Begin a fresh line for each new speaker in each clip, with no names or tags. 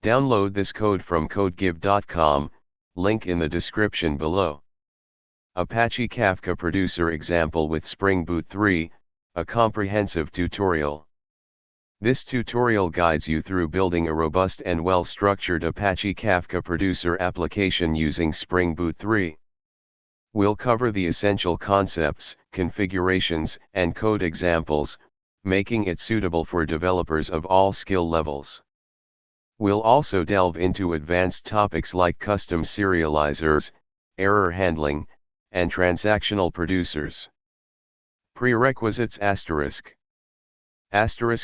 Download this code from codegive.com, link in the description below. Apache Kafka Producer example with Spring Boot 3, a comprehensive tutorial. This tutorial guides you through building a robust and well-structured Apache Kafka Producer application using Spring Boot 3. We'll cover the essential concepts, configurations, and code examples, making it suitable for developers of all skill levels. We'll also delve into advanced topics like custom serializers, error handling, and transactional producers. Prerequisites *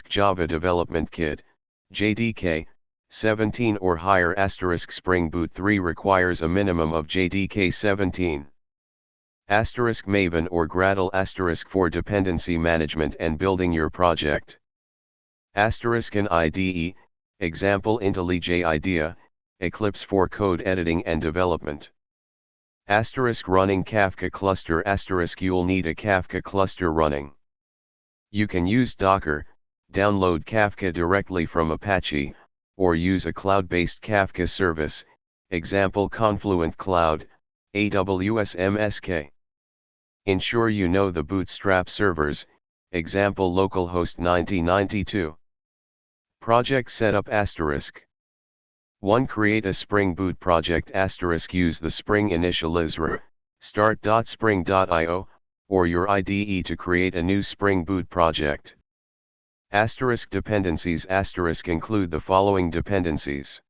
Java Development Kit, JDK, 17 or higher * Spring Boot 3 requires a minimum of JDK 17. * Maven or Gradle * for dependency management and building your project. * An IDE, example intellij IDEA, Eclipse for code editing and development. * Running Kafka cluster * You'll need a Kafka cluster running. You can use Docker, download Kafka directly from Apache, or use a cloud-based Kafka service, example Confluent Cloud, AWS MSK. Ensure you know the Bootstrap servers, example localhost 9092. Project setup * 1. Create a Spring Boot project * Use the Spring initializr, start.spring.io, or your IDE to create a new Spring Boot project. * Dependencies * Include the following dependencies.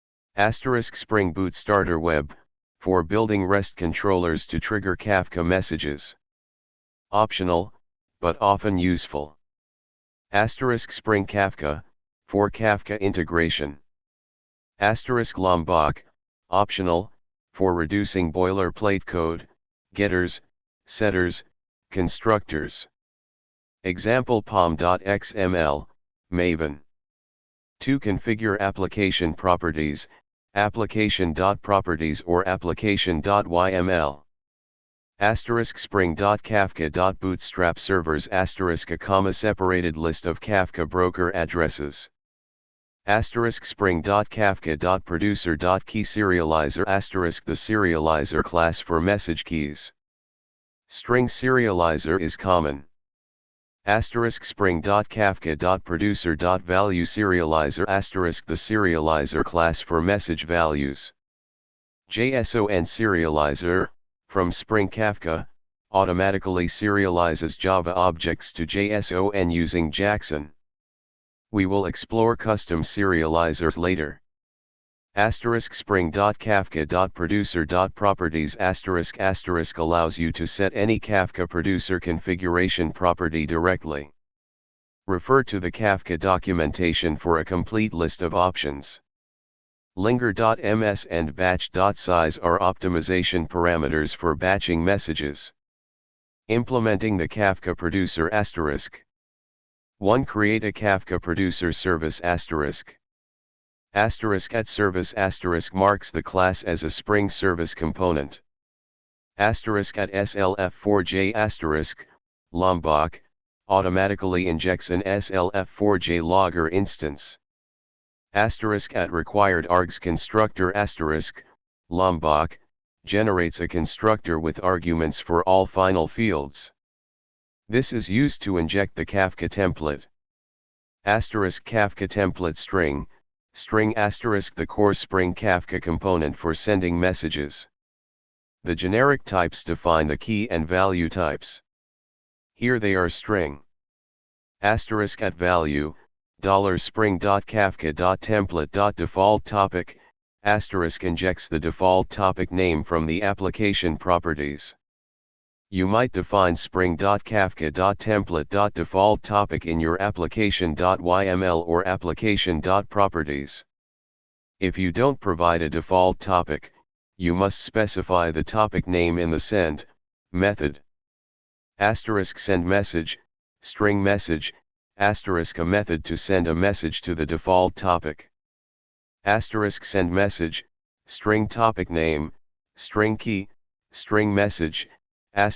* Spring Boot Starter Web, for building REST controllers to trigger Kafka messages. Optional, but often useful. * Spring Kafka, for Kafka integration. * Lombok, optional, for reducing boilerplate code, getters, setters, constructors. Example pom.xml, maven. 2. Configure application properties, application.properties or application.yml. * Spring.kafka.bootstrap servers * a comma-separated list of Kafka broker addresses. * Spring.kafka.producer.key serializer * the serializer class for message keys. String serializer is common. * Spring.kafka.producer.value serializer * the serializer class for message values. JSON serializer, from Spring Kafka, automatically serializes Java objects to JSON using Jackson. We will explore custom serializers later. * Spring.kafka.producer.properties * allows you to set any Kafka producer configuration property directly. Refer to the Kafka documentation for a complete list of options. Linger.ms and batch.size are optimization parameters for batching messages. Implementing the Kafka producer * 1. Create a Kafka producer service * *@service marks the class as a Spring service component. *@slf4j * Lombok, automatically injects an slf4j logger instance. *@required args constructor * Lombok, generates a constructor with arguments for all final fields. This is used to inject the Kafka template. * Kafka template string, the core Spring Kafka component for sending messages. The generic types define the key and value types. Here they are: string *@value, $spring.kafka.template.default topic, * injects the default topic name from the application properties. You might define spring.kafka.template.default topic in your application.yml or application.properties. If you don't provide a default topic, you must specify the topic name in the send method. *send message, string message, * a method to send a message to the default topic. *send message, string topic name, string key, string message, * a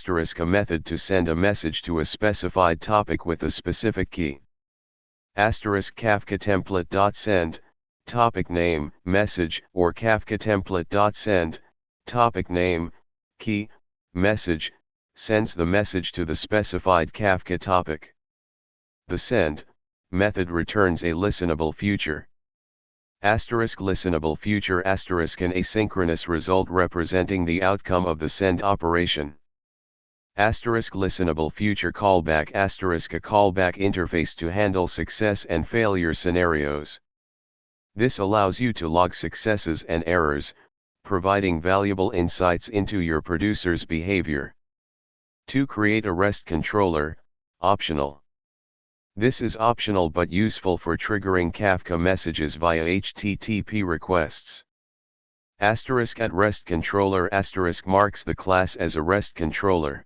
method to send a message to a specified topic with a specific key. * Kafka template.send, topic name, message, or Kafka template.send, topic name, key, message, sends the message to the specified Kafka topic. The send method returns a listenable future. Asterisk listenable future asterisk an asynchronous result representing the outcome of the send operation. Asterisk listenable future callback asterisk a callback interface to handle success and failure scenarios. This allows you to log successes and errors, providing valuable insights into your producer's behavior. To create a REST controller, optional. This is optional but useful for triggering Kafka messages via HTTP requests. Asterisk at REST controller asterisk marks the class as a REST controller.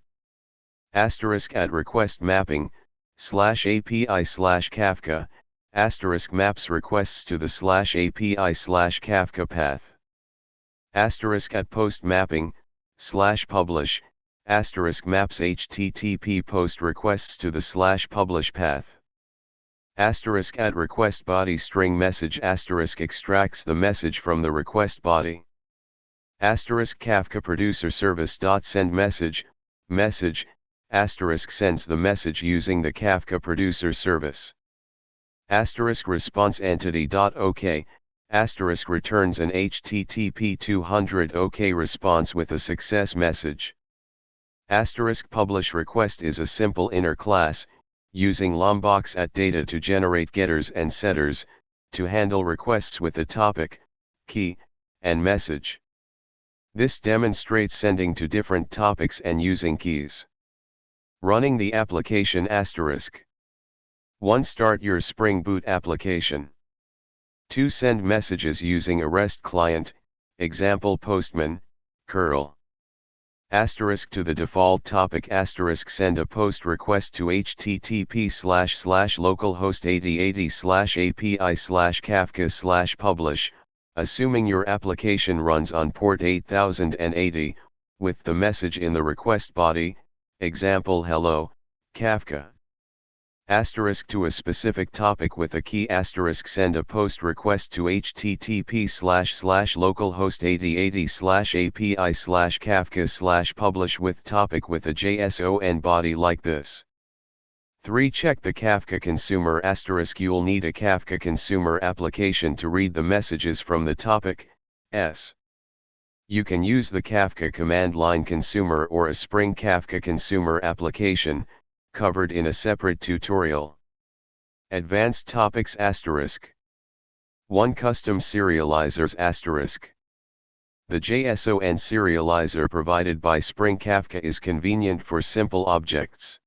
Asterisk at request mapping, /API/Kafka, asterisk maps requests to the /API/Kafka path. Asterisk at post mapping, /publish, asterisk maps HTTP post requests to the /publish path. Asterisk at request body string message asterisk extracts the message from the request body. Asterisk Kafka producer service.send message, asterisk sends the message using the Kafka producer service. Asterisk response entity.ok, asterisk returns an HTTP 200 OK response with a success message. Asterisk publish request is a simple inner class, using Lombok's at data to generate getters and setters, to handle requests with a topic, key, and message. This demonstrates sending to different topics and using keys. Running the application asterisk. 1. Start your Spring Boot application. 2. Send messages using a REST client, example Postman, curl. Asterisk to the default topic asterisk send a post request to http://localhost 8080/API/Kafka/publish, assuming your application runs on port 8080, with the message in the request body, example hello, Kafka. Asterisk to a specific topic with a key asterisk send a post request to http://localhost 8080/API/Kafka/publish with topic with a JSON body like this. 3. Check the Kafka consumer asterisk you'll need a Kafka consumer application to read the messages from the topic, s. You can use the Kafka command line consumer or a Spring Kafka consumer application, covered in a separate tutorial. Advanced topics asterisk. 1. Custom serializers asterisk. The JSON serializer provided by Spring Kafka is convenient for simple objects.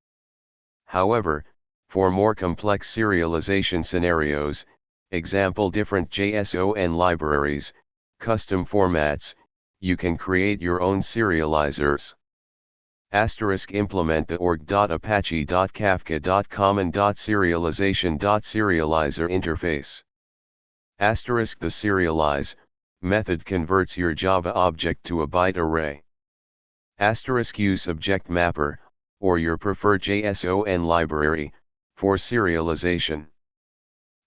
However, for more complex serialization scenarios, example different JSON libraries, custom formats, you can create your own serializers. Asterisk implement the org.apache.kafka.common.serialization.serializer interface. Asterisk the serialize method converts your Java object to a byte array. Asterisk use object mapper, or your preferred JSON library, for serialization.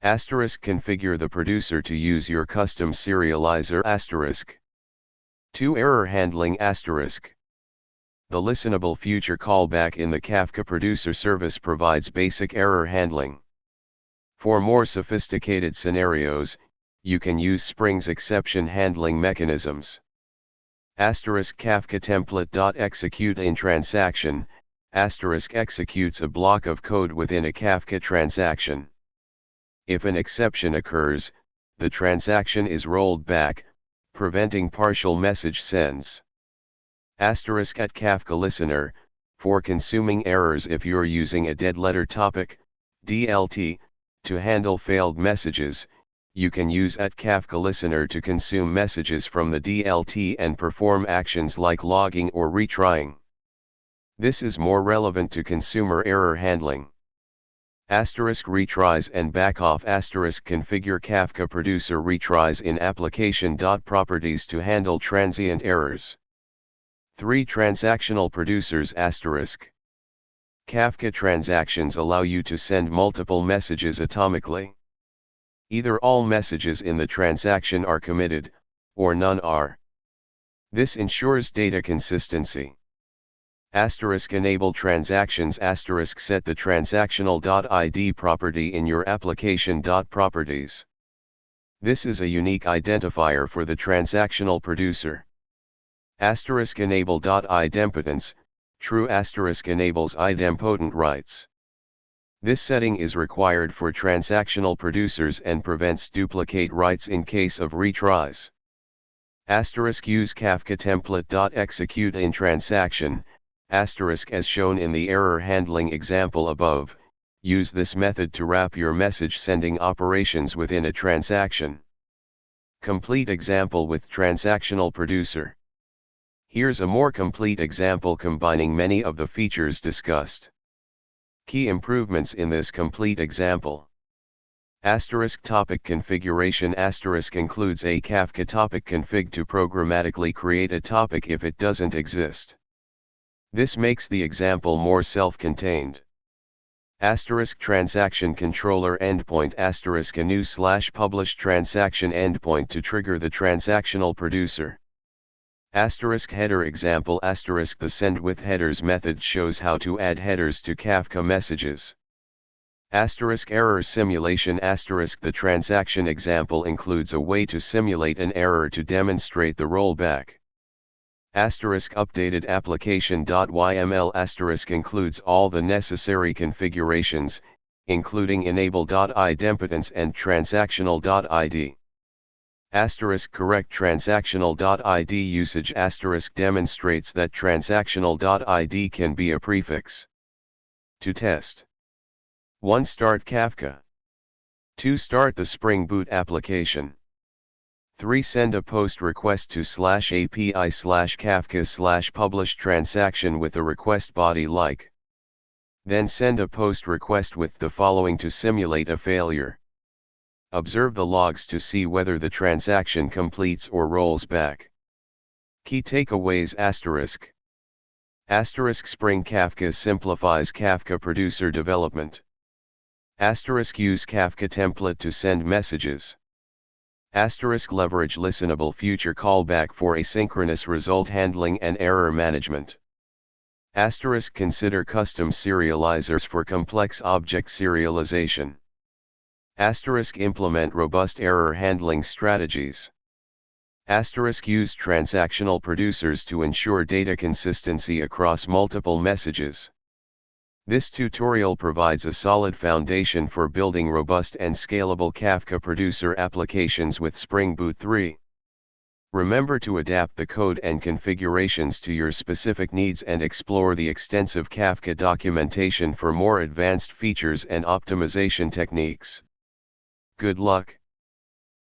Asterisk configure the producer to use your custom serializer asterisk. 2. Error handling asterisk. The listenable future callback in the Kafka producer service provides basic error handling. For more sophisticated scenarios, you can use Spring's exception handling mechanisms. Asterisk Kafka template.execute in transaction, asterisk executes a block of code within a Kafka transaction. If an exception occurs, the transaction is rolled back, preventing partial message sends. Asterisk at Kafka listener, for consuming errors if you're using a dead letter topic, DLT, to handle failed messages, you can use at Kafka listener to consume messages from the DLT and perform actions like logging or retrying. This is more relevant to consumer error handling. Asterisk retries and backoff asterisk configure Kafka producer retries in application.properties to handle transient errors. 3. Transactional producers asterisk. Kafka transactions allow you to send multiple messages atomically. Either all messages in the transaction are committed, or none are. This ensures data consistency. Enable transactions. Set the transactional.id property in your application.properties. This is a unique identifier for the transactional producer. Enable .idempotence. True enables idempotent writes. This setting is required for transactional producers and prevents duplicate writes in case of retries. Use Kafka template.execute in transaction, as shown in the error handling example above. Use this method to wrap your message sending operations within a transaction. Complete example with transactional producer. Here's a more complete example combining many of the features discussed. Key improvements in this complete example. Topic configuration. Includes a Kafka topic config to programmatically create a topic if it doesn't exist. This makes the example more self-contained. Transaction controller endpoint. A new /publish transaction endpoint to trigger the transactional producer. Header example. The send with headers method shows how to add headers to Kafka messages. Error simulation. The transaction example includes a way to simulate an error to demonstrate the rollback. Updated application.yml. Includes all the necessary configurations, including enable.idempotence and transactional.id. Correct transactional.id usage. Demonstrates that transactional.id can be a prefix. To test. 1. Start Kafka. 2. Start the Spring Boot application. 3. Send a post request to /API/Kafka/publish transaction with a request body like. Then send a post request with the following to simulate a failure. Observe the logs to see whether the transaction completes or rolls back. Key takeaways. Spring Kafka simplifies Kafka producer development. Use Kafka template to send messages. Leverage listenable future callback for asynchronous result handling and error management. Consider custom serializers for complex object serialization. Implement robust error handling strategies. Use transactional producers to ensure data consistency across multiple messages. This tutorial provides a solid foundation for building robust and scalable Kafka producer applications with Spring Boot 3. Remember to adapt the code and configurations to your specific needs and explore the extensive Kafka documentation for more advanced features and optimization techniques. Good luck.